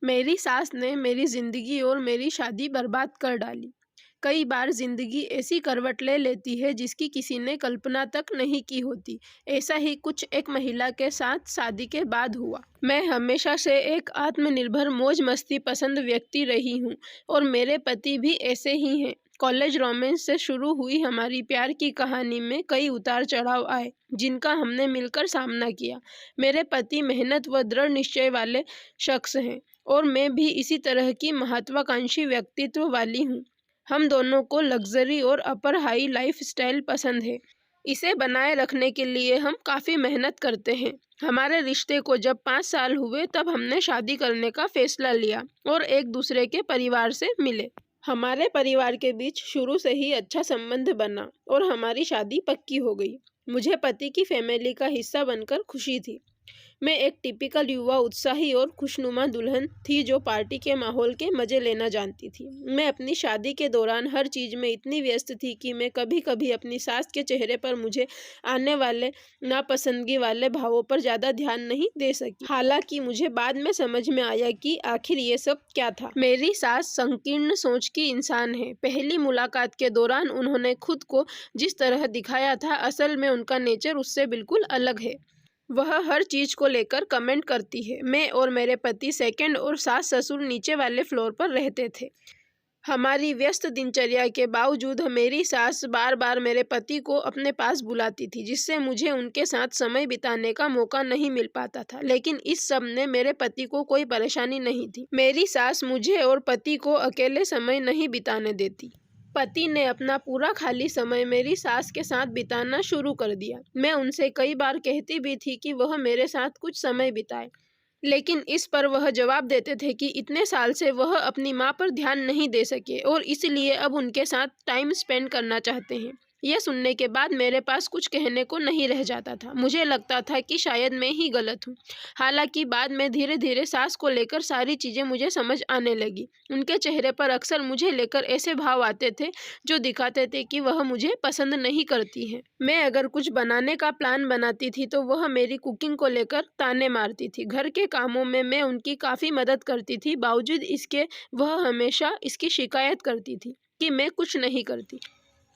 मेरी सास ने मेरी ज़िंदगी और मेरी शादी बर्बाद कर डाली। कई बार ज़िंदगी ऐसी करवट ले लेती है जिसकी किसी ने कल्पना तक नहीं की होती। ऐसा ही कुछ एक महिला के साथ शादी के बाद हुआ। मैं हमेशा से एक आत्मनिर्भर मौज मस्ती पसंद व्यक्ति रही हूँ और मेरे पति भी ऐसे ही हैं। कॉलेज रोमांस से शुरू हुई हमारी प्यार की कहानी में कई उतार चढ़ाव आए जिनका हमने मिलकर सामना किया। मेरे पति मेहनत व दृढ़ निश्चय वाले शख्स हैं और मैं भी इसी तरह की महत्वाकांक्षी व्यक्तित्व वाली हूँ। हम दोनों को लग्जरी और अपर हाई लाइफस्टाइल पसंद है। इसे बनाए रखने के लिए हम काफ़ी मेहनत करते हैं। हमारे रिश्ते को जब 5 साल हुए तब हमने शादी करने का फैसला लिया और एक दूसरे के परिवार से मिले। हमारे परिवार के बीच शुरू से ही अच्छा संबंध बना और हमारी शादी पक्की हो गई। मुझे पति की फैमिली का हिस्सा बनकर खुशी थी। मैं एक टिपिकल युवा उत्साही और खुशनुमा दुल्हन थी जो पार्टी के माहौल के मज़े लेना जानती थी। मैं अपनी शादी के दौरान हर चीज़ में इतनी व्यस्त थी कि मैं कभी कभी अपनी सास के चेहरे पर मुझे आने वाले नापसंदगी वाले भावों पर ज़्यादा ध्यान नहीं दे सकी। हालांकि मुझे बाद में समझ में आया कि आखिर ये सब क्या था। मेरी सास संकीर्ण सोच की इंसान है। पहली मुलाकात के दौरान उन्होंने खुद को जिस तरह दिखाया था, असल में उनका नेचर उससे बिल्कुल अलग है। वह हर चीज़ को लेकर कमेंट करती है। मैं और मेरे पति सेकंड और सास ससुर नीचे वाले फ्लोर पर रहते थे। हमारी व्यस्त दिनचर्या के बावजूद मेरी सास बार बार मेरे पति को अपने पास बुलाती थी, जिससे मुझे उनके साथ समय बिताने का मौका नहीं मिल पाता था। लेकिन इस सब ने मेरे पति को कोई परेशानी नहीं थी। मेरी सास मुझे और पति को अकेले समय नहीं बिताने देती। पति ने अपना पूरा खाली समय मेरी सास के साथ बिताना शुरू कर दिया। मैं उनसे कई बार कहती भी थी कि वह मेरे साथ कुछ समय बिताए, लेकिन इस पर वह जवाब देते थे कि इतने साल से वह अपनी माँ पर ध्यान नहीं दे सके और इसलिए अब उनके साथ टाइम स्पेंड करना चाहते हैं। यह सुनने के बाद मेरे पास कुछ कहने को नहीं रह जाता था। मुझे लगता था कि शायद मैं ही गलत हूँ। हालांकि बाद में धीरे धीरे सास को लेकर सारी चीज़ें मुझे समझ आने लगी। उनके चेहरे पर अक्सर मुझे लेकर ऐसे भाव आते थे जो दिखाते थे कि वह मुझे पसंद नहीं करती है। मैं अगर कुछ बनाने का प्लान बनाती थी तो वह मेरी कुकिंग को लेकर ताने मारती थी। घर के कामों में मैं उनकी काफ़ी मदद करती थी, बावजूद इसके वह हमेशा इसकी शिकायत करती थी कि मैं कुछ नहीं करती।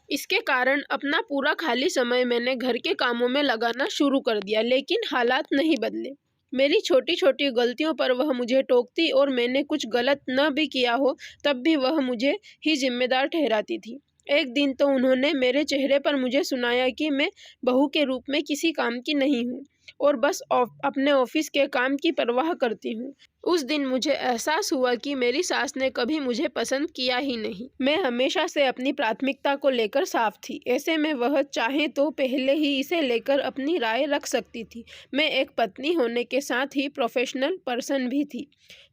इसके कारण अपना पूरा खाली समय मैंने घर के कामों में लगाना शुरू कर दिया, लेकिन हालात नहीं बदले। मेरी छोटी छोटी गलतियों पर वह मुझे टोकती और मैंने कुछ गलत न भी किया हो तब भी वह मुझे ही जिम्मेदार ठहराती थी। एक दिन तो उन्होंने मेरे चेहरे पर मुझे सुनाया कि मैं बहू के रूप में किसी काम की नहीं हूँ और बस अपने ऑफिस के काम की परवाह करती हूँ। उस दिन मुझे एहसास हुआ कि मेरी सास ने कभी मुझे पसंद किया ही नहीं। मैं हमेशा से अपनी प्राथमिकता को लेकर साफ थी। ऐसे में वह चाहे तो पहले ही इसे लेकर अपनी राय रख सकती थी। मैं एक पत्नी होने के साथ ही प्रोफेशनल पर्सन भी थी।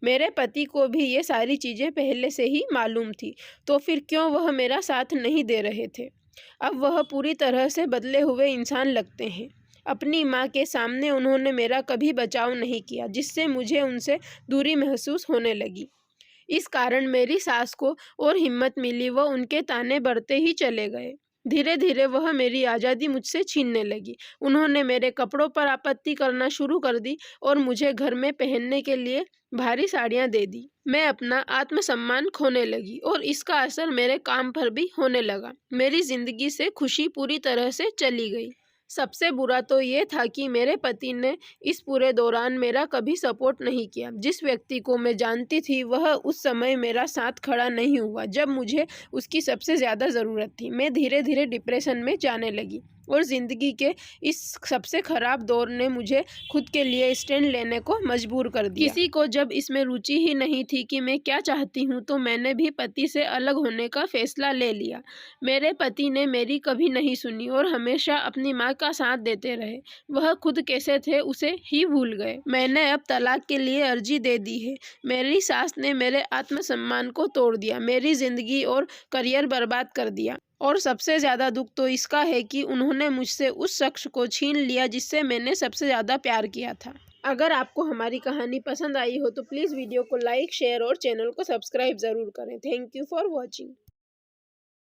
मेरे पति को भी ये सारी चीज़ें पहले से ही मालूम थी, तो फिर क्यों वह मेरा साथ नहीं दे रहे थे। अब वह पूरी तरह से बदले हुए इंसान लगते हैं। अपनी माँ के सामने उन्होंने मेरा कभी बचाव नहीं किया, जिससे मुझे उनसे दूरी महसूस होने लगी। इस कारण मेरी सास को और हिम्मत मिली, वह उनके ताने बढ़ते ही चले गए। धीरे धीरे वह मेरी आज़ादी मुझसे छीनने लगी। उन्होंने मेरे कपड़ों पर आपत्ति करना शुरू कर दी और मुझे घर में पहनने के लिए भारी साड़ियाँ दे दी। मैं अपना आत्मसम्मान खोने लगी और इसका असर मेरे काम पर भी होने लगा। मेरी ज़िंदगी से खुशी पूरी तरह से चली गई। सबसे बुरा तो ये था कि मेरे पति ने इस पूरे दौरान मेरा कभी सपोर्ट नहीं किया। जिस व्यक्ति को मैं जानती थी वह उस समय मेरा साथ खड़ा नहीं हुआ जब मुझे उसकी सबसे ज़्यादा ज़रूरत थी। मैं धीरे धीरे डिप्रेशन में जाने लगी और ज़िंदगी के इस सबसे ख़राब दौर ने मुझे खुद के लिए स्टैंड लेने को मजबूर कर दिया। किसी को जब इसमें रुचि ही नहीं थी कि मैं क्या चाहती हूँ, तो मैंने भी पति से अलग होने का फैसला ले लिया। मेरे पति ने मेरी कभी नहीं सुनी और हमेशा अपनी माँ का साथ देते रहे। वह खुद कैसे थे उसे ही भूल गए। मैंने अब तलाक के लिए अर्जी दे दी है। मेरी सास ने मेरे आत्मसम्मान को तोड़ दिया, मेरी ज़िंदगी और करियर बर्बाद कर दिया। और सबसे ज़्यादा दुख तो इसका है कि उन्होंने मुझसे उस शख्स को छीन लिया जिससे मैंने सबसे ज़्यादा प्यार किया था। अगर आपको हमारी कहानी पसंद आई हो तो प्लीज़ वीडियो को लाइक, शेयर और चैनल को सब्सक्राइब ज़रूर करें। Thank you for watching.